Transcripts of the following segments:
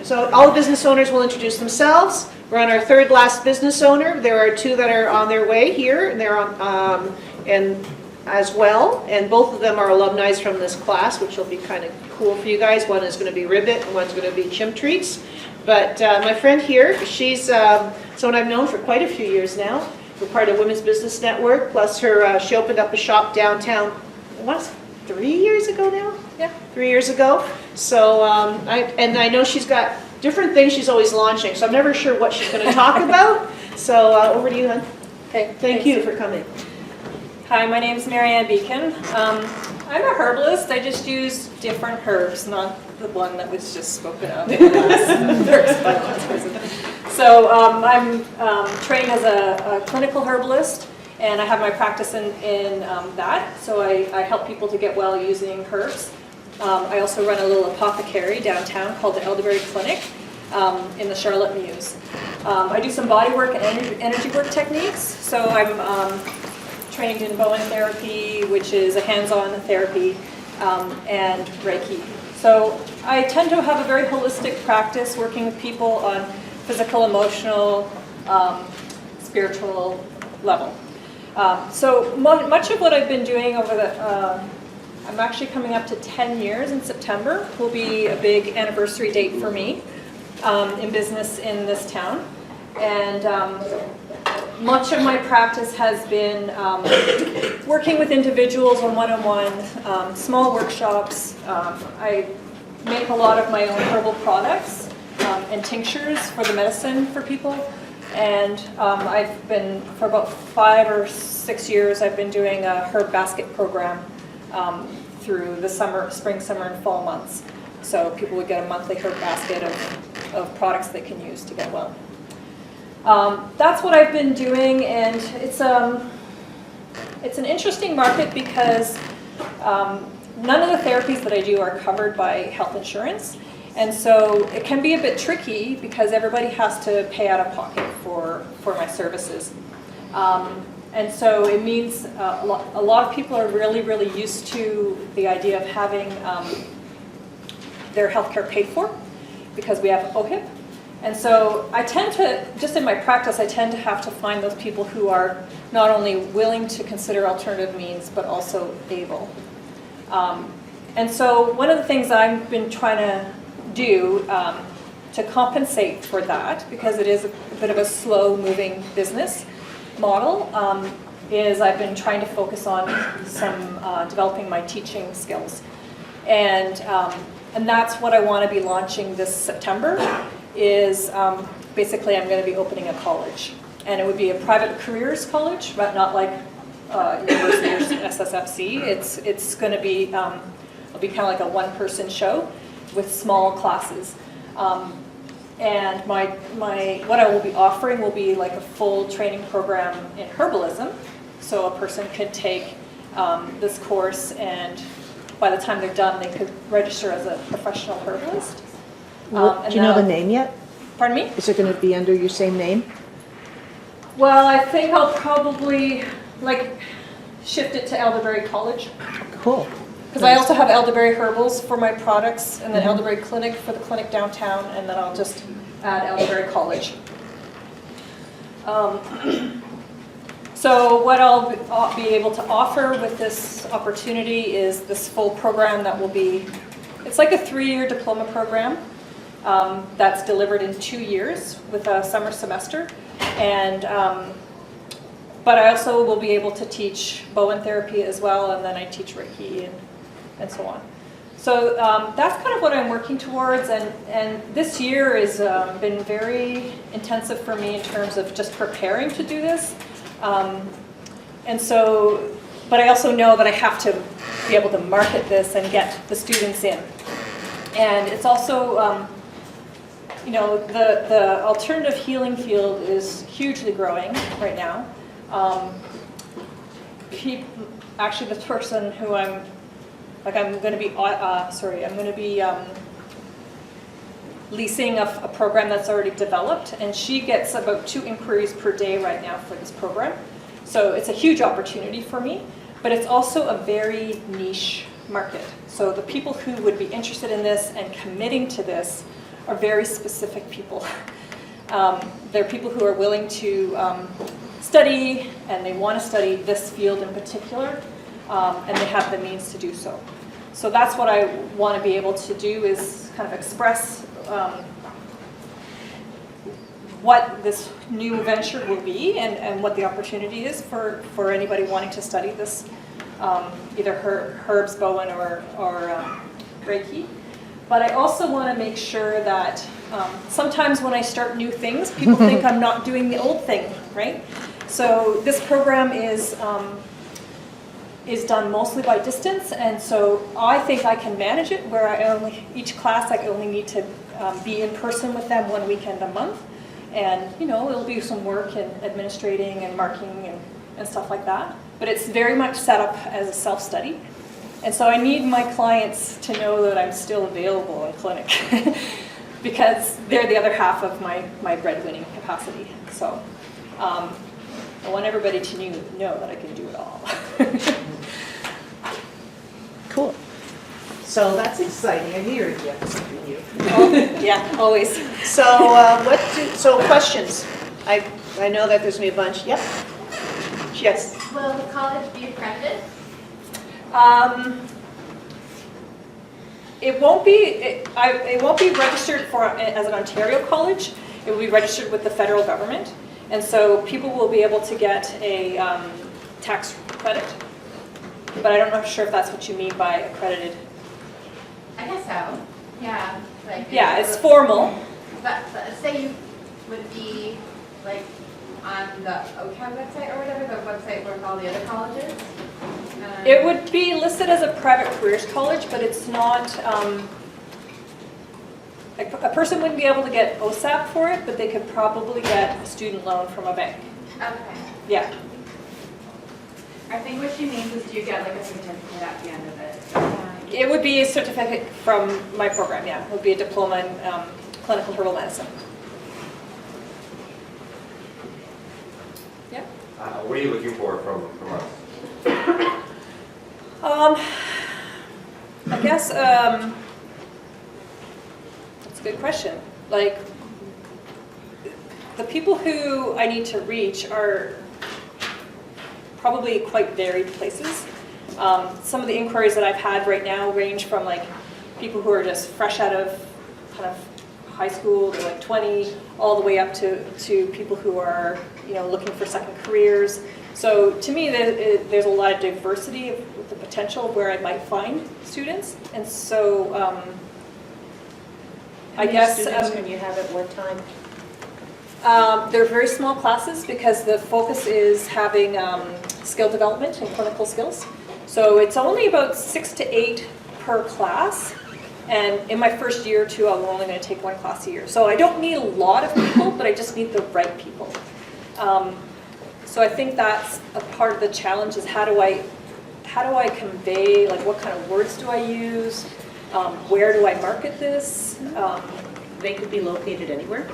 So all the business owners will introduce themselves. We're on our third last business owner. There are two that are on their way here, and they're on, and as well, and both of them are alumni from this class, which will be kind of cool for you guys. One is going to be Ribitt, and one's going to be Chimp Treats. But my friend here, she's someone I've known for quite a few years now. We're part of Women's Business Network, plus she opened up a shop downtown, what, 3 years ago now? Yeah, 3 years ago. So, I know she's got different things she's always launching, so I'm never sure what she's going to talk about. So over to you, hon. Okay. Thank you for coming. Hi, my name is Marianne Beacon. I'm a herbalist. I just use different herbs, not the one that was just spoken of. So I'm trained as a clinical herbalist, and I have my practice in that. So I help people to get well using herbs. I also run a little apothecary downtown called the Elderberry Clinic in the Charlotte Mews. I do some body work and energy work techniques. So I'm trained in Bowen therapy, which is a hands-on therapy, and Reiki. So I tend to have a very holistic practice working with people on physical, emotional, spiritual level. So much of what I've been doing over I'm actually coming up to 10 years in September. Will be a big anniversary date for me in business in this town. And much of my practice has been working with individuals on one-on-one, small workshops. I make a lot of my own herbal products and tinctures for the medicine for people. And I've been, for about 5 or 6 years, I've been doing a herb basket program through the spring, summer, and fall months. So people would get a monthly herb basket of products they can use to get well. That's what I've been doing, and it's an interesting market because none of the therapies that I do are covered by health insurance, and so it can be a bit tricky because everybody has to pay out of pocket for my services. And so it means a lot of people are really, really used to the idea of having their healthcare paid for because we have OHIP. And so I tend to, just in my practice, I tend to have to find those people who are not only willing to consider alternative means, but also able. And so one of the things I've been trying to do to compensate for that, because it is a bit of a slow-moving business model, is I've been trying to focus on some developing my teaching skills. And that's what I want to be launching this September. Is basically I'm going to be opening a college, and it would be a private careers college, but not like university or SSFC. It's going to be it'll be kind of like a one-person show with small classes, and what I will be offering will be like a full training program in herbalism, so a person could take this course, and by the time they're done, they could register as a professional herbalist. Do you know the name yet? Pardon me? Is it going to be under your same name? Well, I think I'll probably shift it to Elderberry College. Cool. Because I also have Elderberry Herbals for my products, and then Elderberry Clinic for the clinic downtown, and then I'll just add Elderberry College. So what I'll be able to offer with this opportunity is this full program that will be, it's like a 3-year diploma program. That's delivered in 2 years with a summer semester, and but I also will be able to teach Bowen therapy as well, and then I teach Reiki and so on. So that's kind of what I'm working towards, and this year has been very intensive for me in terms of just preparing to do this, and so, but I also know that I have to be able to market this and get the students in, and it's also you know, the alternative healing field is hugely growing right now. Actually, the person who I'm going to be leasing a program that's already developed, and she gets about 2 inquiries per day right now for this program. So it's a huge opportunity for me, but it's also a very niche market. So the people who would be interested in this and committing to this are very specific people. They're people who are willing to study, and they want to study this field in particular, and they have the means to do so. So that's what I want to be able to do, is kind of express what this new venture will be, and what the opportunity is for anybody wanting to study this, either herbs, Bowen, or Reiki. But I also want to make sure that sometimes when I start new things, people think I'm not doing the old thing, right? So this program is done mostly by distance, and so I think I can manage it where each class I only need to be in person with them 1 weekend a month. And, you know, it'll be some work in administrating and marking and stuff like that. But it's very much set up as a self-study. And so I need my clients to know that I'm still available in clinic because they're the other half of my breadwinning capacity. So I want everybody to know that I can do it all. Cool. So that's exciting. I hear you. Yeah, always. So questions? I know that there's gonna be a bunch. Yep. Yes. Will the college be accredited? It won't be registered as an Ontario college. It will be registered with the federal government, and so people will be able to get a tax credit. But I don't know sure if that's what you mean by accredited. I guess so. Yeah. Like. Yeah, it's formal. But say you would be like on the OCAM website or whatever, the website with all the other colleges. It would be listed as a private careers college, but it's not. A person wouldn't be able to get OSAP for it, but they could probably get a student loan from a bank. Okay. Yeah. I think what she means is do you get like a certificate at the end of it? It would be a certificate from my program, yeah. It would be a diploma in clinical herbal medicine. Yeah. What are you looking for from us? I guess that's a good question. Like, the people who I need to reach are probably quite varied places. Some of the inquiries that I've had right now range from like people who are just fresh out of kind of high school, they're like 20, all the way up to people who are, you know, looking for second careers. So to me, there's a lot of diversity with the potential of where I might find students, and so I guess students can you have at one time? they're very small classes because the focus is having skill development and clinical skills. So it's only about 6 to 8 per class. And in my first year or two, I'm only going to take 1 class a year. So I don't need a lot of people, but I just need the right people. So I think that's a part of the challenge is how do I convey, like what kind of words do I use? Where do I market this? They could be located anywhere?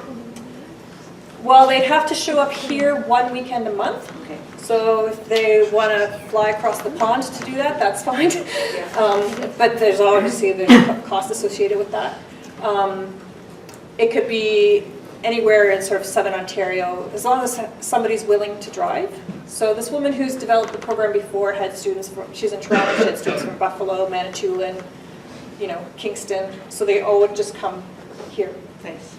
Well, they'd have to show up here 1 weekend a month. Okay. So if they want to fly across the pond to do that, that's fine. But there's obviously a cost associated with that. It could be anywhere in sort of Southern Ontario, as long as somebody's willing to drive. So this woman who's developed the program before had students from, she's in Toronto, she had students from Buffalo, Manitoulin, you know, Kingston. So they all would just come here. Thanks.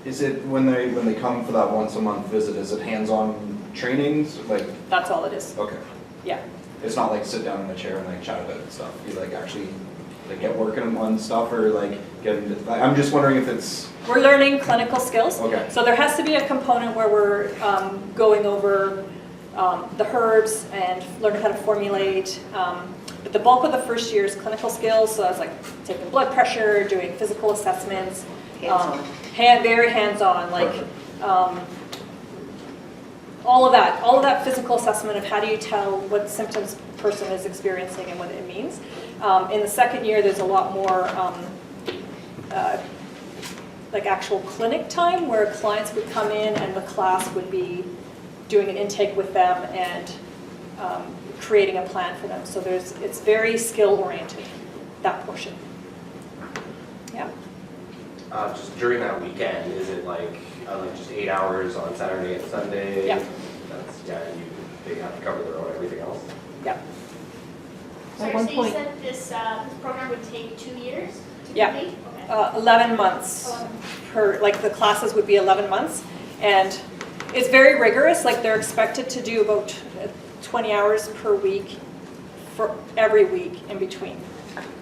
Is it when they come for that once a month visit? Is it hands-on trainings? Like That's all it is. okay, Yeah. it's not like sit down in a chair and like chat about stuff. You like actually like get working on stuff or like get into. I'm just wondering if it's. We're learning clinical skills. Okay. So there has to be a component where we're going over the herbs and learning how to formulate. But the bulk of the first year is clinical skills. So I was like taking blood pressure, doing physical assessments. Hands-on. Very hands-on, like all of that physical assessment of how do you tell what symptoms a person is experiencing and what it means. In the second year, there's a lot more like actual clinic time where clients would come in and the class would be doing an intake with them and creating a plan for them. So it's very skill oriented, that portion. Yeah. Just during that weekend, is it like just 8 hours on Saturday and Sunday? Yeah. They have to cover their own everything else? Yeah. At Sorry, one so you point- said this program would take 2 years to Yeah. complete? Okay. 11 months 11. per, like the classes would be 11 months. And it's very rigorous, like they're expected to do about 20 hours per week for every week in between.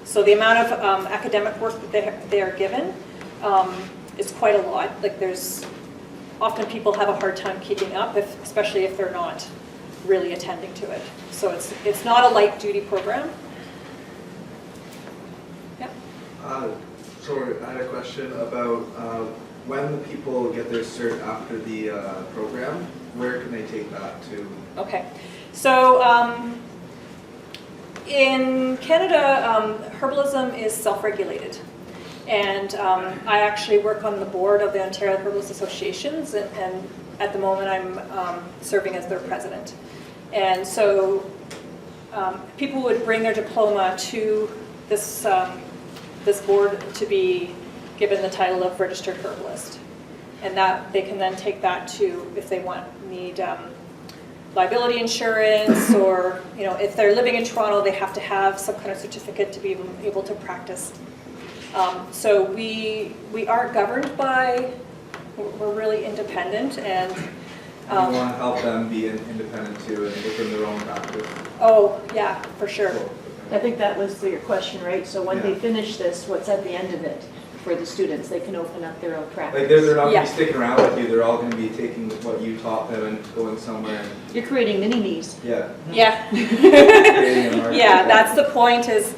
So the amount of academic work that they are given is quite a lot. Like there's, often people have a hard time keeping up, especially if they're not really attending to it. So it's not a light duty program. Yeah. Sorry, I had a question about when the people get their cert after the program, where can they take that to? Okay. So in Canada, herbalism is self-regulated. And I actually work on the board of the Ontario Herbalist Associations, and at the moment I'm serving as their president. And so people would bring their diploma to this, this board to be given the title of registered herbalist. And that they can then take that to, if they need liability insurance, or if they're living in Toronto, they have to have some kind of certificate to be able to practice. So we aren't governed by, we're really independent, and You want to help them be independent too and within their own practice. oh yeah, for sure. I think that was your question, right? So when they Yeah. finish this, what's at the end of it for the students? They can open up their own practice. Like they're not going Yeah. to be sticking around with you. They're all going to be taking what you taught them and going somewhere. And, You're creating mini-me's. yeah. Yeah. Creating a market. Yeah, that's the point is,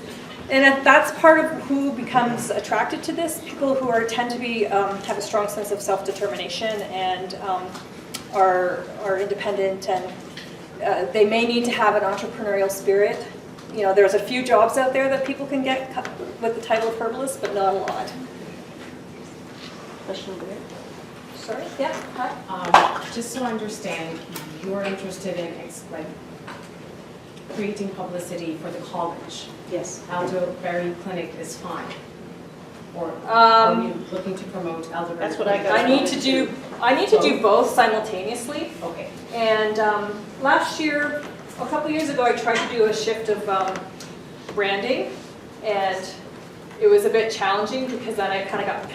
and that's part of who becomes attracted to this. People who tend to be, have a strong sense of self-determination and are independent, and they may need to have an entrepreneurial spirit. There's a few jobs out there that people can get with the title of herbalist, but not a lot. Question over there. Sorry? Yeah, hi. Just so I understand, you're interested in creating publicity for the college. Yes. Elderberry Clinic is fine. Or are Um, you looking to promote Elderberry? That's what I Clinic? got. I need to do both simultaneously. Okay. And last year, a couple years ago, I tried to do a shift of branding, and it was a bit challenging because then I kind of got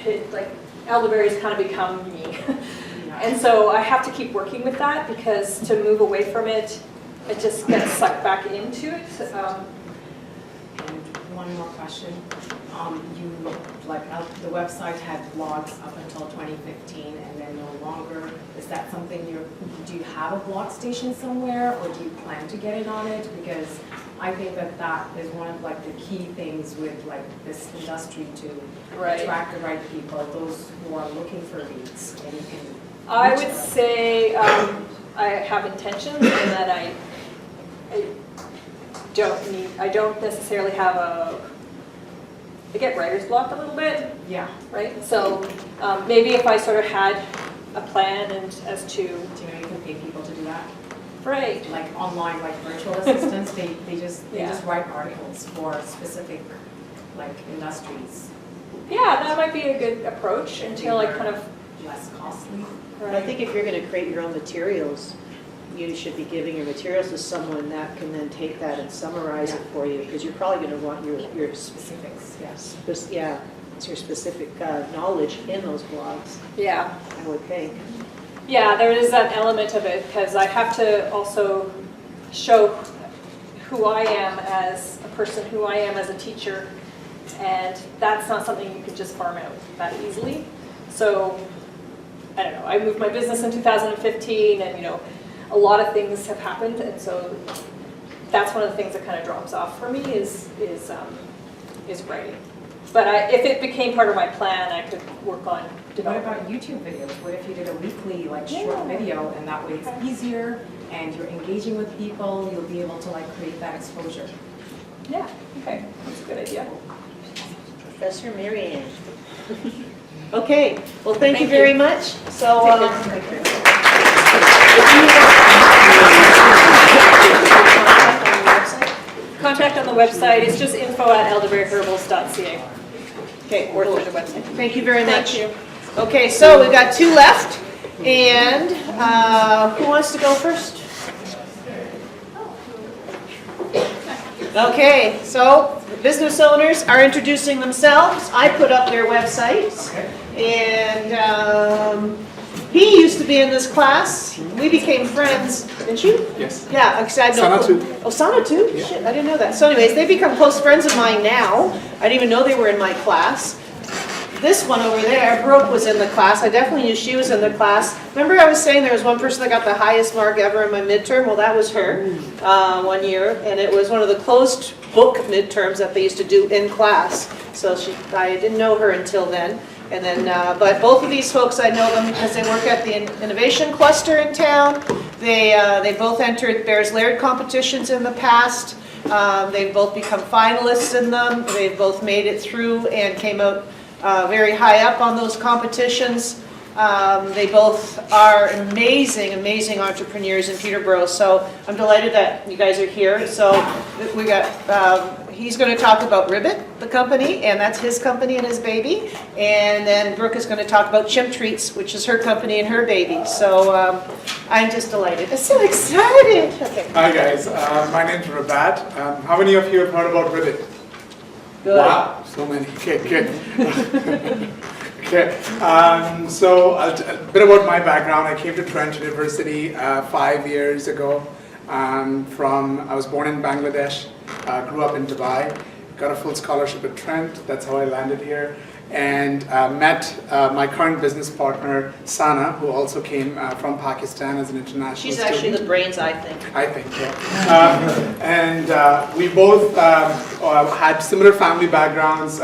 elderberry's kind of become me. And so I have to keep working with that, because to move away from it, it just gets sucked back into it. And one more question. The website had blogs up until 2015 and then no longer. Is that something do you have a blog station somewhere, or do you plan to get it on it? Because I think that is one of the key things with this industry to Right. attract the right people, those who are looking for leads. And you can I reach would them. say I have intentions, and that I don't necessarily have I get writer's block a little bit, Yeah. right? So maybe if I sort of had a plan and as to, Do you know you can pay people to do that? right, Like online, virtual assistants, they just Yeah. write articles for specific industries, yeah, that might be a good approach until I kind of, less costly. I think if you're going to create your own materials, you should be giving your materials to someone that can then take that and summarize it for you, because you're probably going to want your Specifics, yes. it's your specific knowledge in those blogs, yeah. I would think. Yeah, there is that element of it, because I have to also show who I am as a person, who I am as a teacher, and that's not something you can just farm out that easily. So, I don't know, I moved my business in 2015, and a lot of things have happened, and so that's one of the things that kind of drops off for me is writing. But if it became part of my plan, I could work on What developing. about YouTube videos? What if you did a weekly short Yeah. video, and that way it's easier and you're engaging with people, you'll be able to create that exposure. Yeah, okay, that's a good idea. Professor Mary Ann. Okay, well, thank you Thank very you. much. So, Contact on the website, it's just info@elderberryherbals.ca. Okay, Or through the website. thank you very much. Thank you. Okay, so we've got 2 left, and who wants to go first? Okay, so the business owners are introducing themselves. I put up their websites, and he used to be in this class. We became friends, didn't you? Yes. Yeah, because I know. Sana too. Oh, Sana too? Shit, I didn't know that. So anyways, they become close friends of mine now. I didn't even know they were in my class. This one over there, Brooke, was in the class. I definitely knew she was in the class. Remember I was saying there was one person that got the highest mark ever in my midterm? Well, that was her, 1 year. And it was one of the closed book midterms that they used to do in class. So I didn't know her until then. And then, but both of these folks, I know them because they work at the Innovation Cluster in town. They both entered Bears Laird competitions in the past. They've both become finalists in them. They've both made it through and came out very high up on those competitions. They both are amazing, amazing entrepreneurs in Peterborough. So I'm delighted that you guys are here. So we got, he's going to talk about Ribitt, the company, and that's his company and his baby. And then Brooke is going to talk about Chimp Treats, which is her company and her baby. So I'm just delighted. I'm so excited. Okay. Hi guys, my name's Ribitt. How many of you have heard about Ribitt? Good. Wow, so many. Okay, good. Okay, so a bit about my background. I came to Trent University 5 years ago. I was born in Bangladesh, grew up in Dubai, got a full scholarship at Trent. That's how I landed here. And met my current business partner, Sana, who also came from Pakistan as an international She's student. actually the brains, I think. I think, yeah. And we both had similar family backgrounds.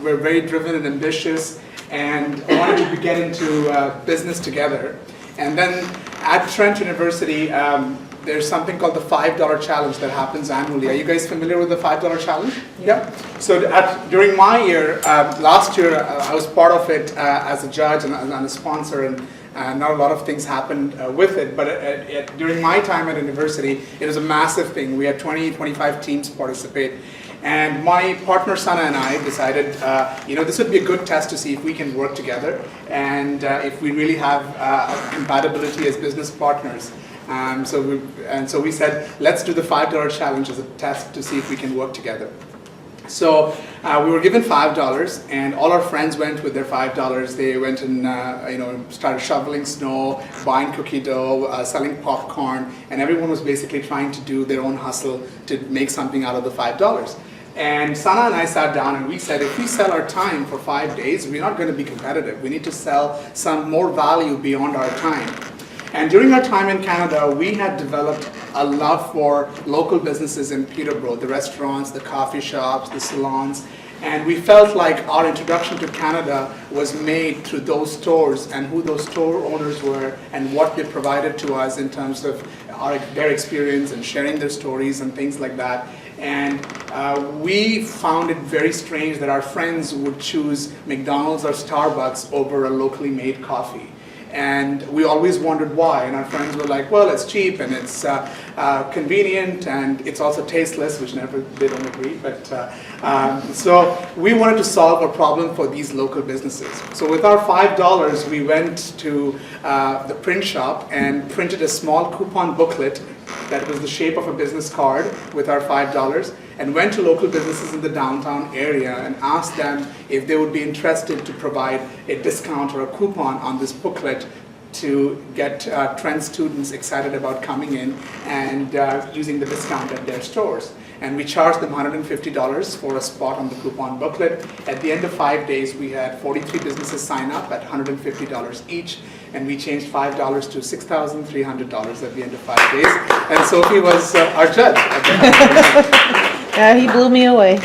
We're very driven and ambitious, and wanted to get into business together. And then at Trent University, there's something called the $5 challenge that happens annually. Are you guys familiar with the $5 challenge? Yeah. So during my year, last year, I was part of it as a judge and a sponsor, and not a lot of things happened with it. But during my time at university, it was a massive thing. We had 20, 25 teams participate. And my partner Sana and I decided, this would be a good test to see if we can work together and if we really have compatibility as business partners. So we said, let's do the $5 challenge as a test to see if we can work together. So we were given $5, and all our friends went with their $5. They went and started shoveling snow, buying cookie dough, selling popcorn, and everyone was basically trying to do their own hustle to make something out of the $5. And Sana and I sat down and we said, if we sell our time for 5 days, we're not going to be competitive. We need to sell some more value beyond our time. And during our time in Canada, we had developed a love for local businesses in Peterborough, the restaurants, the coffee shops, the salons, and we felt like our introduction to Canada was made through those stores and who those store owners were and what they provided to us in terms of their experience and sharing their stories and things like that. And we found it very strange that our friends would choose McDonald's or Starbucks over a locally made coffee. And we always wondered why, and our friends were like, well, it's cheap and it's convenient and it's also tasteless, which they don't agree, but so we wanted to solve a problem for these local businesses. So with our $5, we went to the print shop and printed a small coupon booklet that was the shape of a business card with our $5, and went to local businesses in the downtown area and asked them if they would be interested to provide a discount or a coupon on this booklet to get Trent students excited about coming in and using the discount at their stores. And we charged them $150 for a spot on the coupon booklet. At the end of 5 days, we had 43 businesses sign up at $150 each, and we changed $5 to $6,300 at the end of 5 days. And Sophie was our judge. Yeah, he blew me away.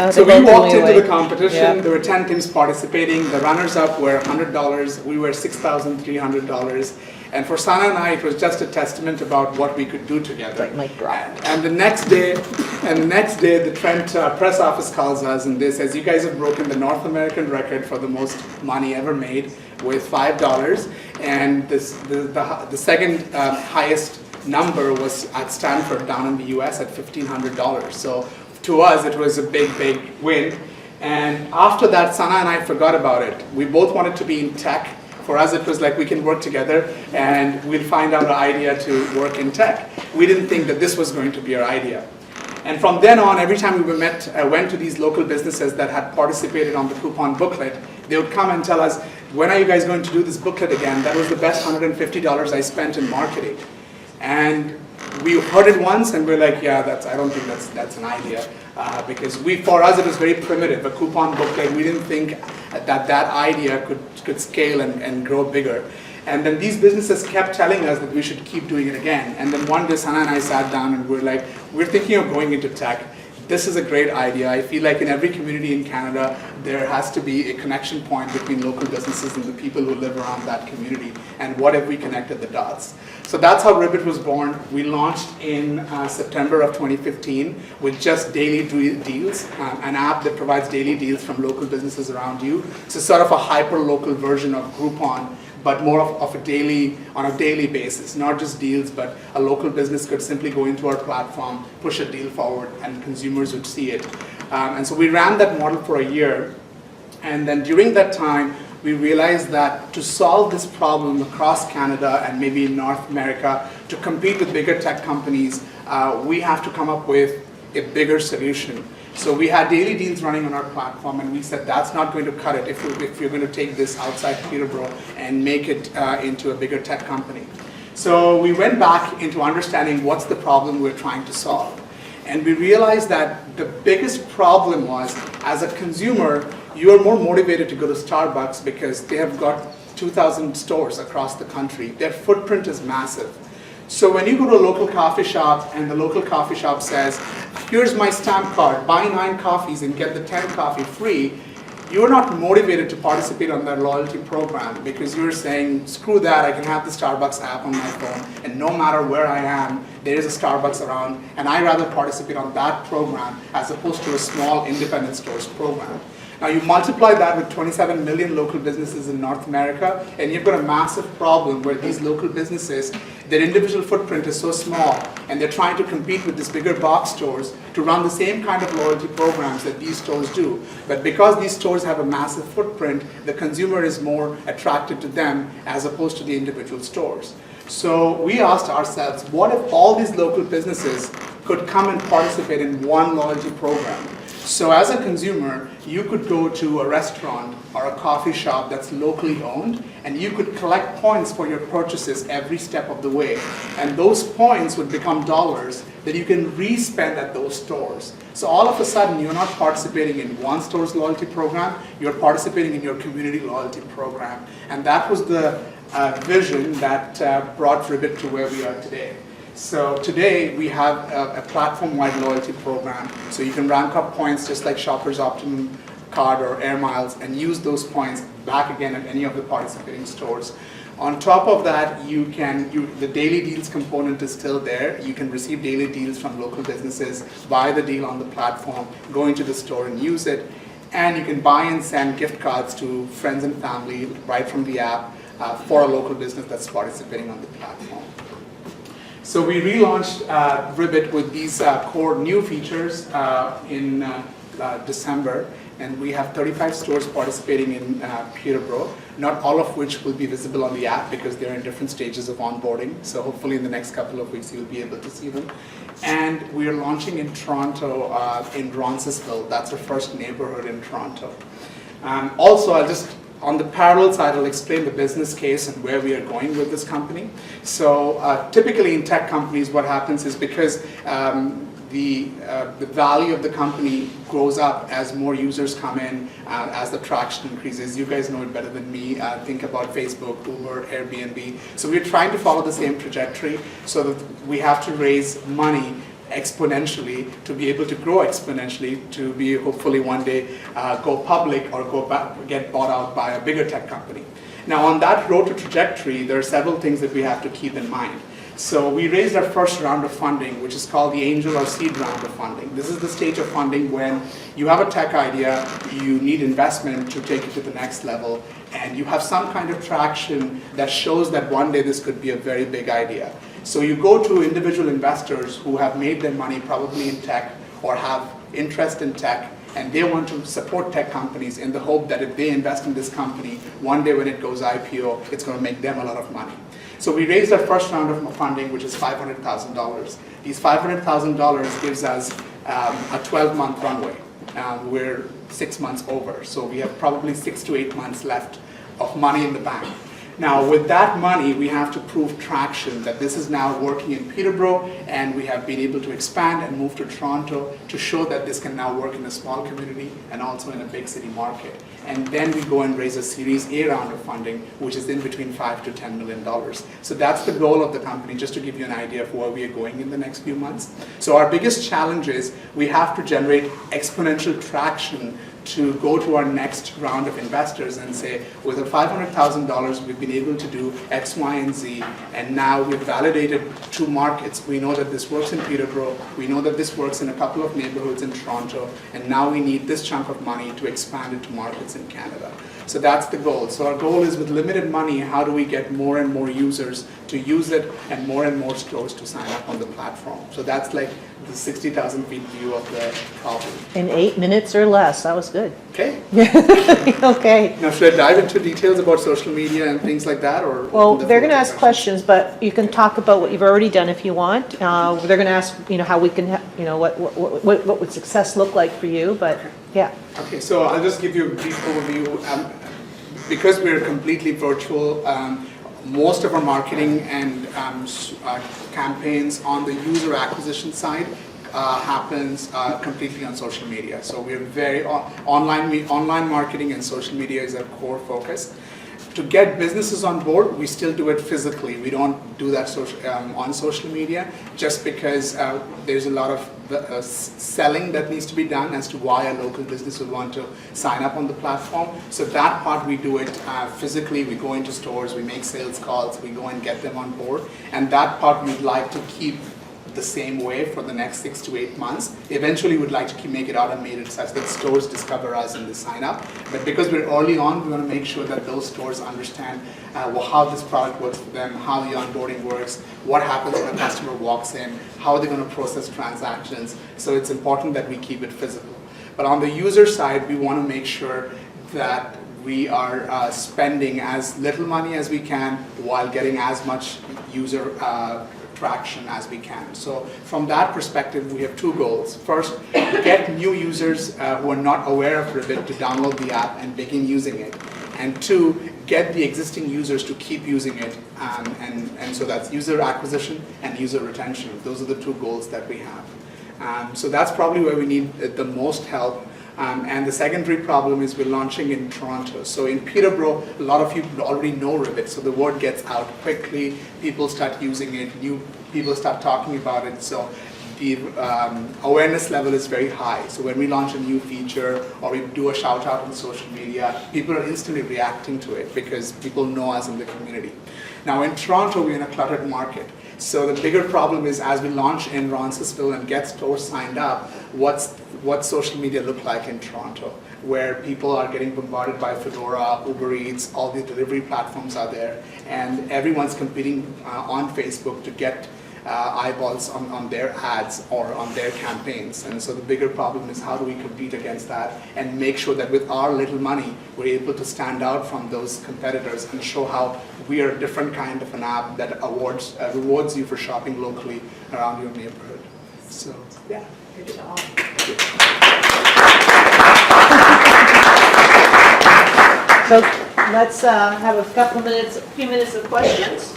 So we walked into the competition. There were 10 teams participating. The runners-up were $100. We were $6,300. And for Sana and I, it was just a testament about what we could do together. Like mic drop. And the next day, the Trent press office calls us and they says, you guys have broken the North American record for the most money ever made with $5. And the second highest number was at Stanford down in the US at $1,500. So to us, it was a big, big win. And after that, Sana and I forgot about it. We both wanted to be in tech. For us, it was like we can work together and we'll find out an idea to work in tech. We didn't think that this was going to be our idea. And from then on, every time we went to these local businesses that had participated on the coupon booklet, they would come and tell us, when are you guys going to do this booklet again? That was the best $150 I spent in marketing. And we heard it once and we're like, yeah, I don't think that's an idea. Because for us, it was very primitive, a coupon booklet. We didn't think that idea could scale and grow bigger. And then these businesses kept telling us that we should keep doing it again. And then one day, Sana and I sat down and we're like, we're thinking of going into tech. This is a great idea. I feel like in every community in Canada, there has to be a connection point between local businesses and the people who live around that community. And what if we connected the dots? So that's how Ribitt was born. We launched in September of 2015 with just daily deals, an app that provides daily deals from local businesses around you. So sort of a hyper-local version of Groupon, but more of a daily, on a daily basis, not just deals, but a local business could simply go into our platform, push a deal forward, and consumers would see it. And so we ran that model for a year. And then during that time, we realized that to solve this problem across Canada and maybe in North America, to compete with bigger tech companies, we have to come up with a bigger solution. So we had daily deals running on our platform, and we said that's not going to cut it if you're going to take this outside Peterborough and make it into a bigger tech company. So we went back into understanding what's the problem we're trying to solve. And we realized that the biggest problem was, as a consumer, you are more motivated to go to Starbucks because they have got 2,000 stores across the country. Their footprint is massive. So when you go to a local coffee shop and the local coffee shop says, here's my stamp card, buy 9 coffees and get the 10th coffee free, you're not motivated to participate on their loyalty program because you're saying, screw that, I can have the Starbucks app on my phone and no matter where I am, there is a Starbucks around and I'd rather participate on that program as opposed to a small independent stores program. Now you multiply that with 27 million local businesses in North America, and you've got a massive problem where these local businesses, their individual footprint is so small, and they're trying to compete with these bigger box stores to run the same kind of loyalty programs that these stores do. But because these stores have a massive footprint, the consumer is more attracted to them as opposed to the individual stores. So we asked ourselves, what if all these local businesses could come and participate in one loyalty program? So as a consumer, you could go to a restaurant or a coffee shop that's locally owned, and you could collect points for your purchases every step of the way. And those points would become dollars that you can re-spend at those stores. So all of a sudden, you're not participating in one store's loyalty program, you're participating in your community loyalty program. And that was the vision that brought Ribitt to where we are today. So today we have a platform-wide loyalty program. So you can rank up points just like Shoppers Optimum Card or Air Miles and use those points back again at any of the participating stores. On top of that, the daily deals component is still there. You can receive daily deals from local businesses, buy the deal on the platform, go into the store and use it. And you can buy and send gift cards to friends and family right from the app for a local business that's participating on the platform. So we relaunched Ribitt with these core new features in December, and we have 35 stores participating in Peterborough, not all of which will be visible on the app because they're in different stages of onboarding. So hopefully in the next couple of weeks you'll be able to see them. And we are launching in Toronto, in Roncesvalles. That's our first neighborhood in Toronto. Also, on the parallel side, I'll explain the business case and where we are going with this company. So typically in tech companies, what happens is because the value of the company grows up as more users come in, as the traction increases. You guys know it better than me. Think about Facebook, Uber, Airbnb. So we're trying to follow the same trajectory so that we have to raise money exponentially to be able to grow exponentially to be hopefully one day go public or get bought out by a bigger tech company. Now on that road to trajectory, there are several things that we have to keep in mind. So we raised our first round of funding, which is called the angel or seed round of funding. This is the stage of funding when you have a tech idea, you need investment to take it to the next level, and you have some kind of traction that shows that one day this could be a very big idea. So you go to individual investors who have made their money probably in tech or have interest in tech, and they want to support tech companies in the hope that if they invest in this company, one day when it goes IPO, it's going to make them a lot of money. So we raised our first round of funding, which is $500,000. These $500,000 gives us a 12-month runway. We're 6 months over, so we have probably 6 to 8 months left of money in the bank. Now, with that money, we have to prove traction that this is now working in Peterborough, and we have been able to expand and move to Toronto to show that this can now work in a small community and also in a big city market. And then we go and raise a Series A round of funding, which is in between $5 to $10 million. So that's the goal of the company, just to give you an idea of where we are going in the next few months. So our biggest challenge is we have to generate exponential traction to go to our next round of investors and say, with the $500,000, we've been able to do X, Y, and Z, and now we've validated 2 markets. We know that this works in Peterborough, we know that this works in a couple of neighborhoods in Toronto, and now we need this chunk of money to expand it to markets in Canada. So that's the goal. So our goal is, with limited money, how do we get more and more users to use it and more stores to sign up on the platform? So that's like the 60,000 feet view of the problem. In 8 minutes or less, that was good. Okay. Okay. Now, should I dive into details about social media and things like that, or? Well, open the they're floor going to to ask questions, but you can talk about what you've already done if you want. They're going to ask, how we can, what would success look like for you, but yeah. Okay, so I'll just give you a brief overview. Because we're completely virtual, most of our marketing and campaigns on the user acquisition side happens completely on social media. So we're very online marketing and social media is our core focus. To get businesses on board, we still do it physically. We don't do that on social media, just because there's a lot of selling that needs to be done as to why a local business would want to sign up on the platform. So that part we do it physically. We go into stores, we make sales calls, we go and get them on board. And that part we'd like to keep the same way for the next 6 to 8 months. Eventually, we'd like to make it automated such that stores discover us and they sign up. But because we're early on, we want to make sure that those stores understand how this product works for them, how the onboarding works, what happens when a customer walks in, how they're going to process transactions. So it's important that we keep it physical. But on the user side, we want to make sure that we are spending as little money as we can while getting as much user traction as we can. So from that perspective, we have 2 goals. First, get new users who are not aware of Ribitt to download the app and begin using it. And 2, get the existing users to keep using it. And so that's user acquisition and user retention. Those are the 2 goals that we have. So that's probably where we need the most help. And the secondary problem is we're launching in Toronto. So in Peterborough, a lot of people already know Ribitt, so the word gets out quickly, people start using it, new people start talking about it, so the awareness level is very high. So when we launch a new feature or we do a shout out on social media, people are instantly reacting to it because people know us in the community. Now in Toronto, we're in a cluttered market. So the bigger problem is, as we launch in Roncesvalles and get stores signed up, what social media look like in Toronto, where people are getting bombarded by Fedora, Uber Eats, all the delivery platforms are there, and everyone's competing on Facebook to get eyeballs on their ads or on their campaigns. And so the bigger problem is, how do we compete against that and make sure that with our little money, we're able to stand out from those competitors and show how we are a different kind of an app that rewards you for shopping locally around your neighborhood. So, yeah. Good job. So let's have a few minutes of questions.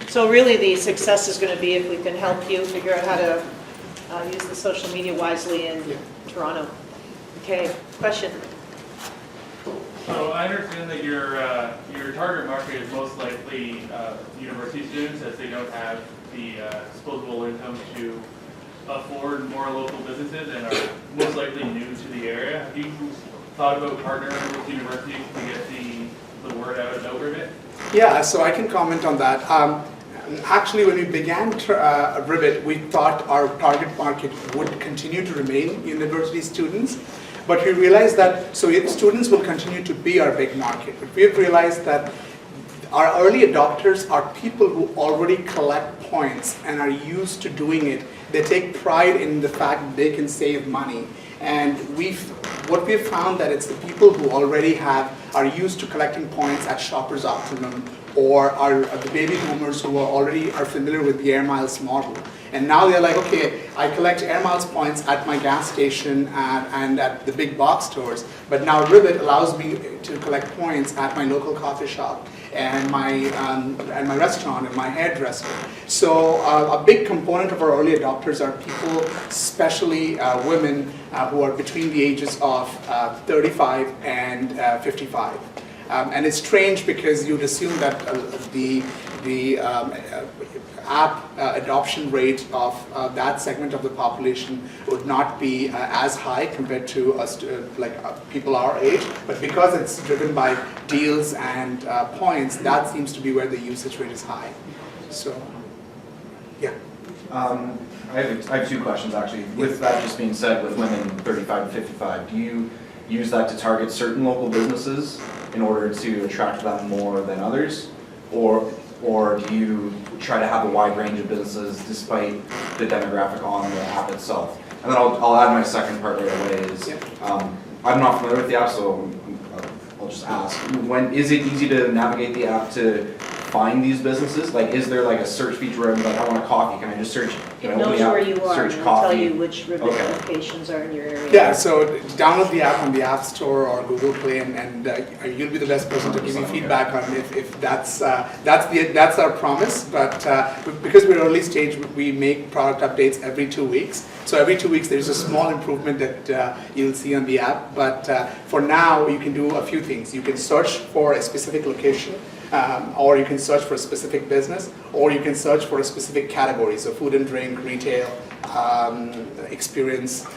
So really the success is going to be if we can help you figure out how to use the social media wisely in Toronto. Okay, question? So I understand that your target market is most likely university students, as they don't have the disposable income to afford more local businesses and are most likely new to the area. Have you thought about partnering with universities to get the word out about Ribitt? Yeah, so I can comment on that. Actually, when we began Ribitt, we thought our target market would continue to remain university students, but we realized that students will continue to be our big market. But we have realized that our early adopters are people who already collect points and are used to doing it. They take pride in the fact that they can save money. And what we've found that it's the people who already are used to collecting points at Shoppers Optimum, or are the baby boomers who are familiar with the Air Miles model. And now they're like, okay, I collect Air Miles points at my gas station and at the big box stores, but now Ribitt allows me to collect points at my local coffee shop and my restaurant and my hairdresser. So a big component of our early adopters are people, especially women, who are between the ages of 35 and 55. And it's strange because you'd assume that the app adoption rate of that segment of the population would not be as high compared to us, people our age. But because it's driven by deals and points, that seems to be where the usage rate is high. So, yeah. I have two questions actually. With that just being said, with women 35 to 55, do you use that to target certain local businesses in order to attract them more than others? Or do you try to have a wide range of businesses despite the demographic on the app itself? And then I'll add my second part right away is, I'm not familiar with the app, so I'll just ask, is it easy to navigate the app to find these businesses? Like, is there like a search feature where I'm like, I want a coffee, can I just search? It knows where you are, search and it'll tell coffee? you which Ribitt Okay. locations are in your area. Yeah, so download the app on the App Store or Google Play, and you'll be the best person to give me feedback on if that's our promise. But because we're early stage, we make product updates every 2 weeks. So every 2 weeks, there's a small improvement that you'll see on the app. But for now, you can do a few things. You can search for a specific location. Or you can search for a specific business, or you can search for a specific category, so food and drink, retail, experience,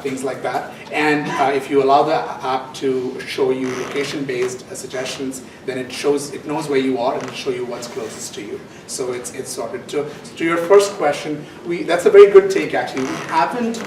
things like that. And if you allow the app to show you location-based suggestions, then it knows where you are and it'll show you what's closest to you. So it's sorted. To your first question, that's a very good take actually. We haven't